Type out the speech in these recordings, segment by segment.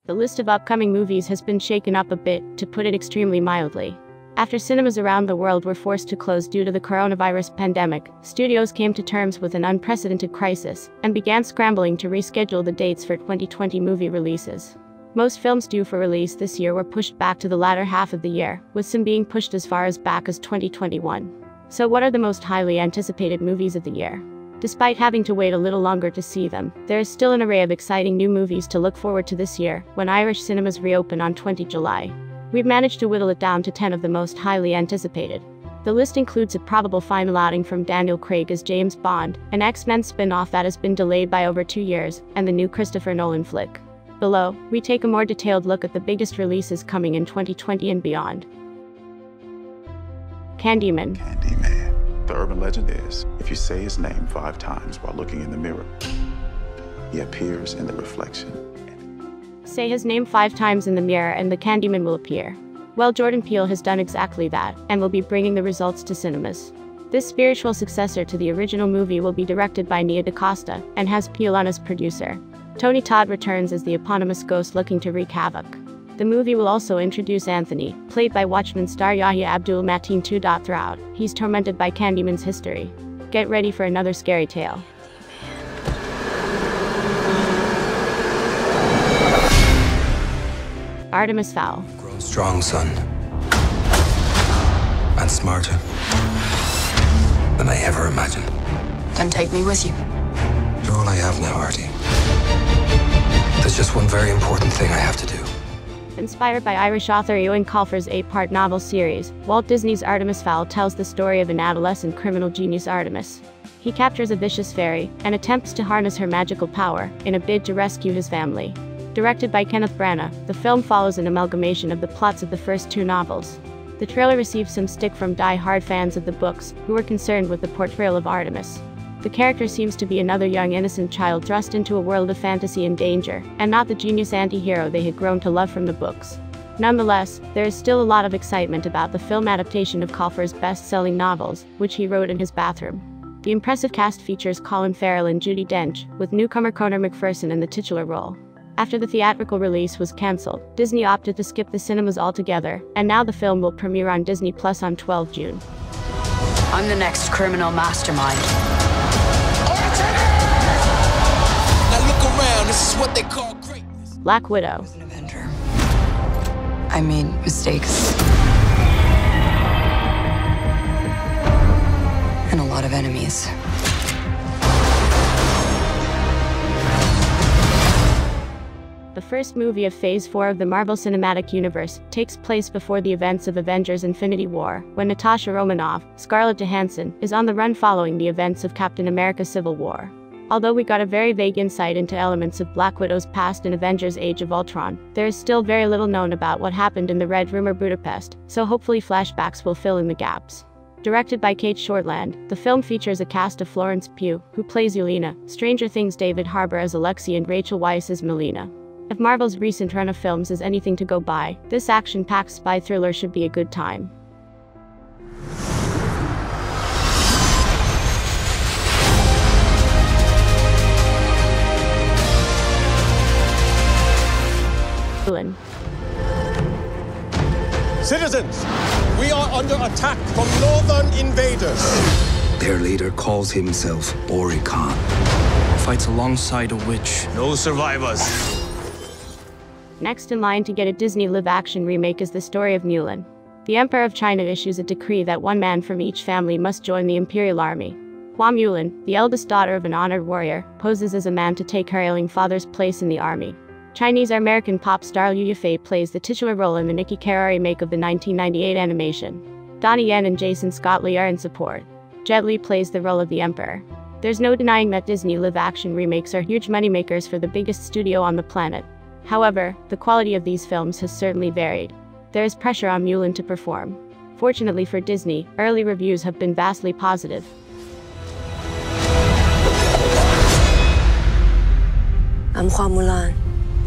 The list of upcoming movies has been shaken up a bit, to put it extremely mildly. After cinemas around the world were forced to close due to the coronavirus pandemic, studios came to terms with an unprecedented crisis and began scrambling to reschedule the dates for 2020 movie releases. Most films due for release this year were pushed back to the latter half of the year, with some being pushed as far as back as 2021. So what are the most highly anticipated movies of the year? Despite having to wait a little longer to see them, there is still an array of exciting new movies to look forward to this year, when Irish cinemas reopen on 20 July. We've managed to whittle it down to 10 of the most highly anticipated. The list includes a probable final outing from Daniel Craig as James Bond, an X-Men spin-off that has been delayed by over 2 years, and the new Christopher Nolan flick. Below, we take a more detailed look at the biggest releases coming in 2020 and beyond. Candyman. Candyman. The urban legend is, if you say his name 5 times while looking in the mirror, he appears in the reflection. Say his name 5 times in the mirror and the Candyman will appear. Well, Jordan Peele has done exactly that, and will be bringing the results to cinemas. This spiritual successor to the original movie will be directed by Nia DaCosta, and has Peele on as producer. Tony Todd returns as the eponymous ghost looking to wreak havoc. The movie will also introduce Anthony, played by Watchmen star Yahya Abdul-Mateen II. Throughout, he's tormented by Candyman's history. Get ready for another scary tale. Artemis Fowl. Grow strong, son. And smarter than I ever imagined. Then take me with you. You're all I have now, Artie. There's just one very important thing I have to do. Inspired by Irish author Eoin Colfer's 8-part novel series, Walt Disney's Artemis Fowl tells the story of an adolescent criminal genius, Artemis. He captures a vicious fairy and attempts to harness her magical power in a bid to rescue his family. Directed by Kenneth Branagh, the film follows an amalgamation of the plots of the first 2 novels. The trailer received some stick from die-hard fans of the books, who were concerned with the portrayal of Artemis. The character seems to be another young innocent child thrust into a world of fantasy and danger, and not the genius anti-hero they had grown to love from the books. Nonetheless, there is still a lot of excitement about the film adaptation of Colfer's best-selling novels, which he wrote in his bathroom. The impressive cast features Colin Farrell and Judi Dench, with newcomer Conor McPherson in the titular role. After the theatrical release was cancelled, Disney opted to skip the cinemas altogether, and now the film will premiere on Disney Plus on 12 June. I'm the next criminal mastermind. Now look around, this is what they call greatness. Black Widow. I was an Avenger. I made mistakes. And a lot of enemies. The first movie of Phase 4 of the Marvel Cinematic Universe takes place before the events of Avengers: Infinity War, when Natasha Romanoff, Scarlett Johansson, is on the run following the events of Captain America: Civil War. Although we got a very vague insight into elements of Black Widow's past in Avengers: Age of Ultron, there is still very little known about what happened in the Red Room or Budapest, so hopefully flashbacks will fill in the gaps. Directed by Kate Shortland, the film features a cast of Florence Pugh, who plays Yelena, Stranger Things' David Harbour as Alexei, and Rachel Weisz as Melina. If Marvel's recent run of films is anything to go by, this action-packed spy thriller should be a good time. Citizens, we are under attack from northern invaders. Their leader calls himself Ori Khan. Fights alongside a witch. No survivors. Next in line to get a Disney live-action remake is the story of Mulan. The Emperor of China issues a decree that one man from each family must join the imperial army. Hua Mulan, the eldest daughter of an honored warrior, poses as a man to take her ailing father's place in the army. Chinese-American pop star Liu Yifei plays the titular role in the Nikki Caro remake of the 1998 animation. Donnie Yen and Jason Scott Lee are in support. Jet Li plays the role of the Emperor. There's no denying that Disney live-action remakes are huge moneymakers for the biggest studio on the planet. However, the quality of these films has certainly varied. There is pressure on Mulan to perform. Fortunately for Disney, early reviews have been vastly positive. I'm Hua Mulan.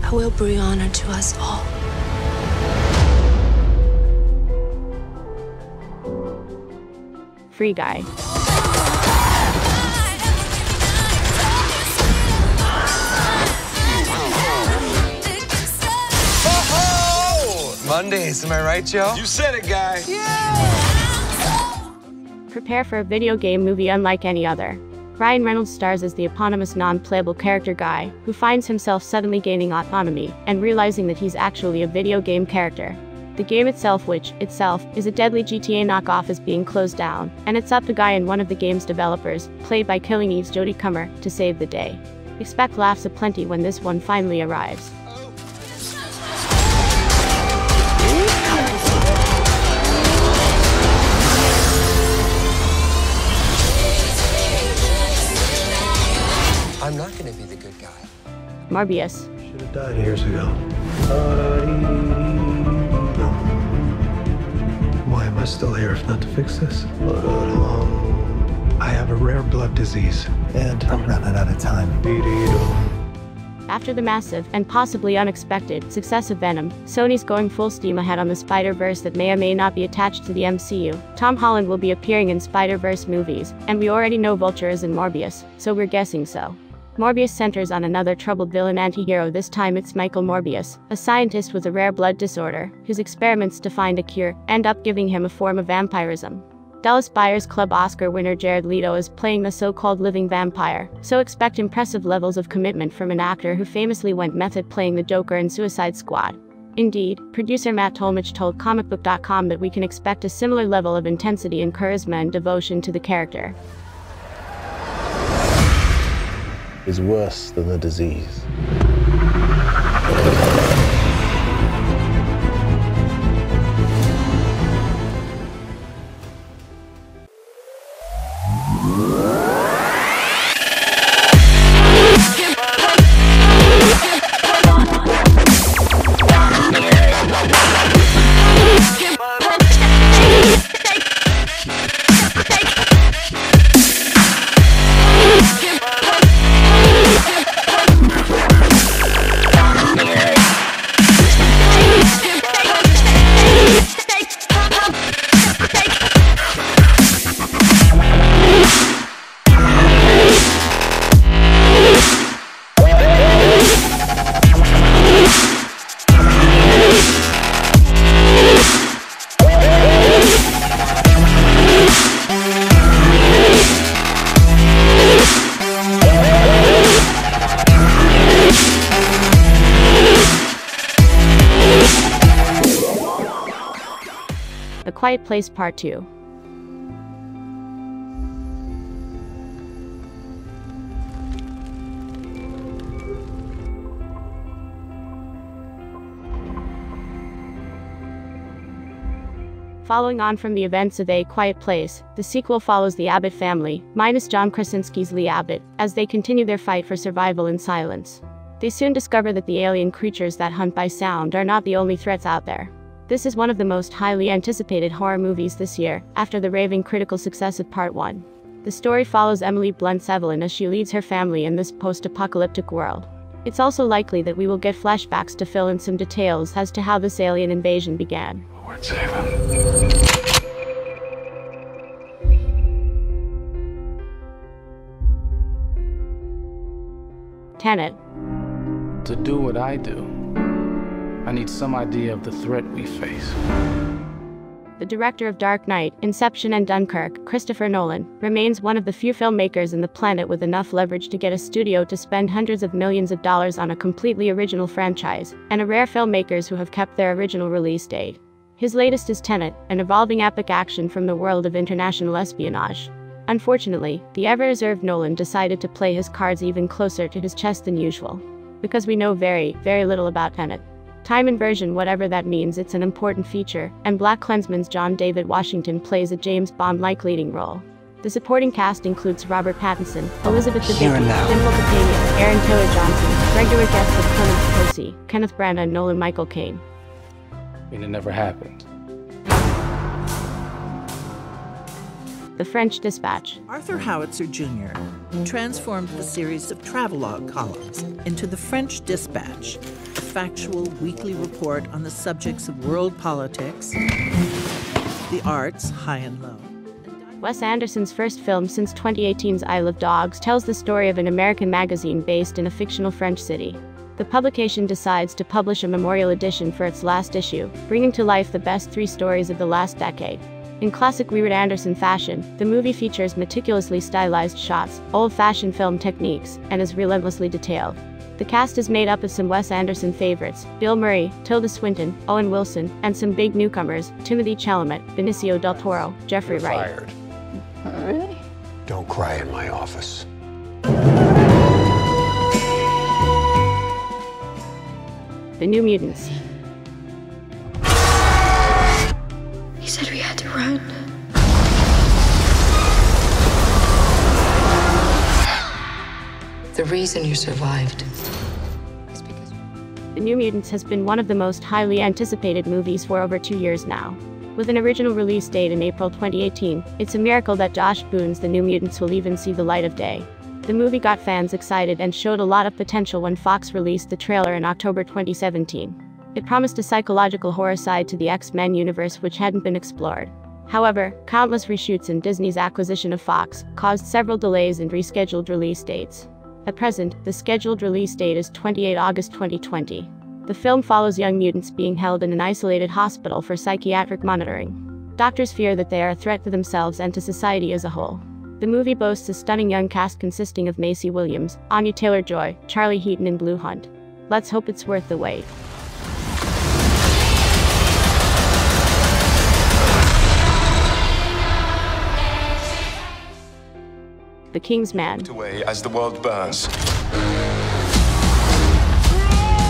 I will bring honor to us all. Free Guy. Mondays, am I right, Joe? You said it, guy. Prepare for a video game movie unlike any other. Ryan Reynolds stars as the eponymous non-playable character Guy, who finds himself suddenly gaining autonomy and realizing that he's actually a video game character. The game itself, which, is a deadly GTA knockoff, is being closed down, and it's up to Guy and one of the game's developers, played by Killing Eve's Jodie Comer, to save the day. Expect laughs aplenty when this one finally arrives. I'm not gonna be the good guy. Morbius. Should have died years ago. Why am I still here if not to fix this? I have a rare blood disease, and I'm running out of time. After the massive, and possibly unexpected, success of Venom, Sony's going full steam ahead on the Spider-Verse that may or may not be attached to the MCU. Tom Holland will be appearing in Spider-Verse movies, and we already know Vulture is in Morbius, so we're guessing so. Morbius centers on another troubled villain anti-hero. This time it's Michael Morbius, a scientist with a rare blood disorder, whose experiments to find a cure end up giving him a form of vampirism. Dallas Buyers Club Oscar winner Jared Leto is playing the so-called living vampire, so expect impressive levels of commitment from an actor who famously went method playing the Joker in Suicide Squad. Indeed, producer Matt Tolmich told comicbook.com that we can expect a similar level of intensity and charisma and devotion to the character. Is worse than the disease. A Quiet Place Part 2. Following on from the events of A Quiet Place, the sequel follows the Abbott family, minus John Krasinski's Lee Abbott, as they continue their fight for survival in silence. They soon discover that the alien creatures that hunt by sound are not the only threats out there. This is one of the most highly anticipated horror movies this year, after the raving critical success of Part 1. The story follows Emily Blunt's Evelyn as she leads her family in this post-apocalyptic world. It's also likely that we will get flashbacks to fill in some details as to how this alien invasion began. Lord save him. Tenet. To do what I do, I need some idea of the threat we face. The director of Dark Knight, Inception and Dunkirk, Christopher Nolan, remains one of the few filmmakers in the planet with enough leverage to get a studio to spend hundreds of millions of dollars on a completely original franchise, and a rare filmmakers who have kept their original release date. His latest is Tenet, an evolving epic action from the world of international espionage. Unfortunately, the ever-reserved Nolan decided to play his cards even closer to his chest than usual. Because we know very, very little about Tenet. Time inversion, whatever that means, it's an important feature, and BlacKkKlansman's John David Washington plays a James Bond-like leading role. The supporting cast includes Robert Pattinson, Elizabeth Debicki, Dimple Kapadia, Aaron Taylor-Johnson, regular guests of Clement Scorsese, Kenneth Branagh, and Nolan Michael Caine. I mean, it never happened. The French Dispatch. Arthur Howitzer Jr. transformed the series of travelogue columns into the French Dispatch, a factual weekly report on the subjects of world politics, the arts, high and low. Wes Anderson's first film since 2018's Isle of Dogs tells the story of an American magazine based in a fictional French city. The publication decides to publish a memorial edition for its last issue, bringing to life the best 3 stories of the last decade. In classic Weird Anderson fashion, the movie features meticulously stylized shots, old-fashioned film techniques, and is relentlessly detailed. The cast is made up of some Wes Anderson favorites, Bill Murray, Tilda Swinton, Owen Wilson, and some big newcomers, Timothée Chalamet, Benicio del Toro, Jeffrey Wright. Fired. Really? Don't cry in my office. The New Mutants. He said we had to run. The reason you survived. The New Mutants has been one of the most highly anticipated movies for over 2 years now. With an original release date in April 2018, it's a miracle that Josh Boone's The New Mutants will even see the light of day. The movie got fans excited and showed a lot of potential when Fox released the trailer in October 2017. It promised a psychological horror side to the X-Men universe which hadn't been explored. However, countless reshoots and Disney's acquisition of Fox caused several delays and rescheduled release dates. At present, the scheduled release date is 28 August 2020. The film follows young mutants being held in an isolated hospital for psychiatric monitoring. Doctors fear that they are a threat to themselves and to society as a whole. The movie boasts a stunning young cast consisting of Macy Williams, Anya Taylor-Joy, Charlie Heaton and Blue Hunt. Let's hope it's worth the wait. The King's Man. Away as the world burns.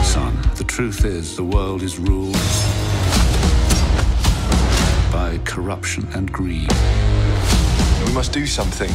Son, the truth is the world is ruled by corruption and greed. We must do something.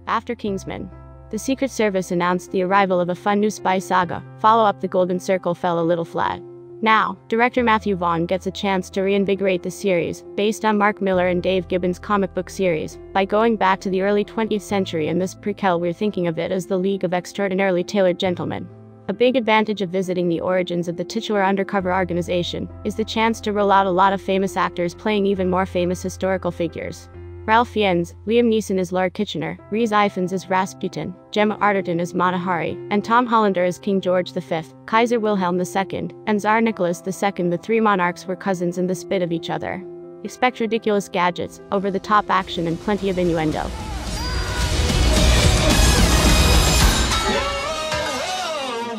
After Kingsman, the Secret Service announced the arrival of a fun new spy saga. Follow-up The Golden Circle fell a little flat. Now, director Matthew Vaughn gets a chance to reinvigorate the series, based on Mark Millar and Dave Gibbons' comic book series, by going back to the early 20th century. In this prequel, we're thinking of it as the League of Extraordinarily Tailored Gentlemen. A big advantage of visiting the origins of the titular undercover organization is the chance to roll out a lot of famous actors playing even more famous historical figures. Ralph Fiennes, Liam Neeson as Lord Kitchener, Rhys Ifans as Rasputin, Gemma Arterton as Mata Hari, and Tom Hollander as King George V, Kaiser Wilhelm II, and Tsar Nicholas II. The 3 monarchs were cousins in the spit of each other. Expect ridiculous gadgets, over-the-top action and plenty of innuendo.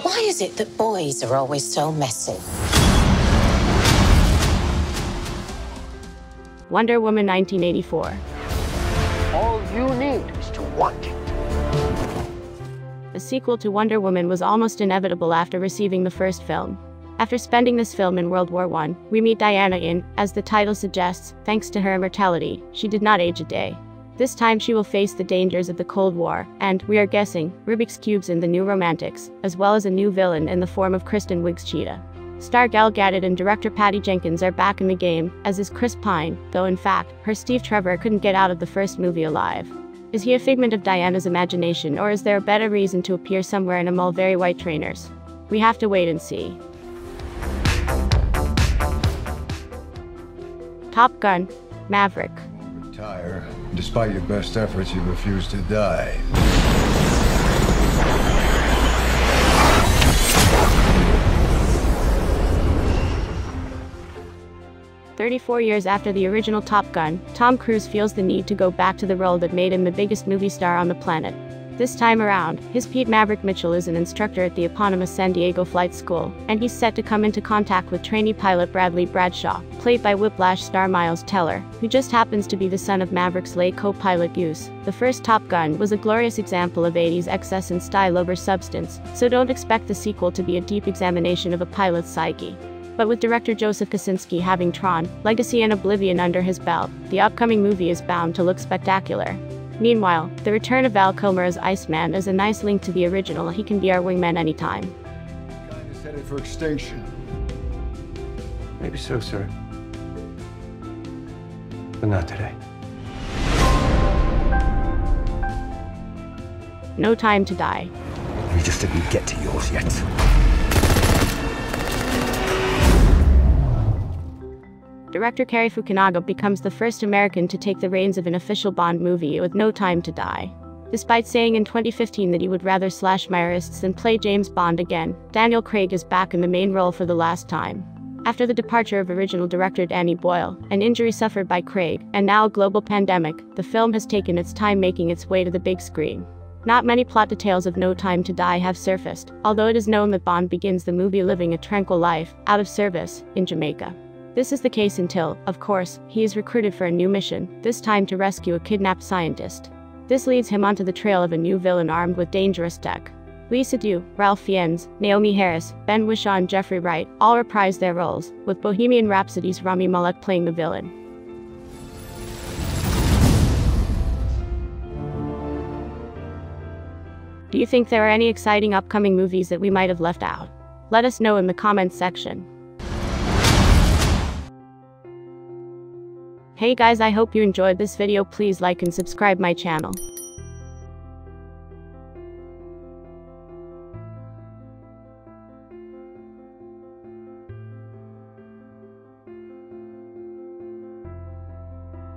Why is it that boys are always so messy? Wonder Woman 1984. All you need is to want it. A sequel to Wonder Woman was almost inevitable after receiving the first film. After spending this film in World War I, we meet Diana in, as the title suggests, thanks to her immortality, she did not age a day. This time she will face the dangers of the Cold War, and, we are guessing, Rubik's Cubes in The New Romantics, as well as a new villain in the form of Kristen Wiig's Cheetah. Star Gal Gadot and director Patty Jenkins are back in the game, as is Chris Pine, though in fact, her Steve Trevor couldn't get out of the first movie alive. Is he a figment of Diana's imagination, or is there a better reason to appear somewhere in a Mulberry White trainers? We have to wait and see. Top Gun, Maverick. Retire. Despite your best efforts, you refuse to die. 34 years after the original Top Gun, Tom Cruise feels the need to go back to the role that made him the biggest movie star on the planet. This time around, his Pete Maverick Mitchell is an instructor at the eponymous San Diego Flight School, and he's set to come into contact with trainee pilot Bradley Bradshaw, played by Whiplash star Miles Teller, who just happens to be the son of Maverick's late co-pilot Goose. The first Top Gun was a glorious example of 80s excess and style over substance, so don't expect the sequel to be a deep examination of a pilot's psyche. But with director Joseph Kosinski having Tron, Legacy and Oblivion under his belt, the upcoming movie is bound to look spectacular. Meanwhile, the return of Val Kilmer as Iceman is a nice link to the original. He can be our wingman anytime. Kind is headed for extinction. Maybe so, sir. But not today. No Time to Die. We just didn't get to yours yet. Director Cary Fukunaga becomes the first American to take the reins of an official Bond movie with No Time to Die. Despite saying in 2015 that he would rather slash Myrists than play James Bond again, Daniel Craig is back in the main role for the last time. After the departure of original director Danny Boyle, an injury suffered by Craig, and now a global pandemic, the film has taken its time making its way to the big screen. Not many plot details of No Time to Die have surfaced, although it is known that Bond begins the movie living a tranquil life, out of service, in Jamaica. This is the case until, of course, he is recruited for a new mission, this time to rescue a kidnapped scientist. This leads him onto the trail of a new villain armed with dangerous tech. Lee Seydoux, Ralph Fiennes, Naomi Harris, Ben Whishaw and Jeffrey Wright all reprise their roles, with Bohemian Rhapsody's Rami Malek playing the villain. Do you think there are any exciting upcoming movies that we might have left out? Let us know in the comments section. Hey guys, I hope you enjoyed this video. Please like and subscribe my channel.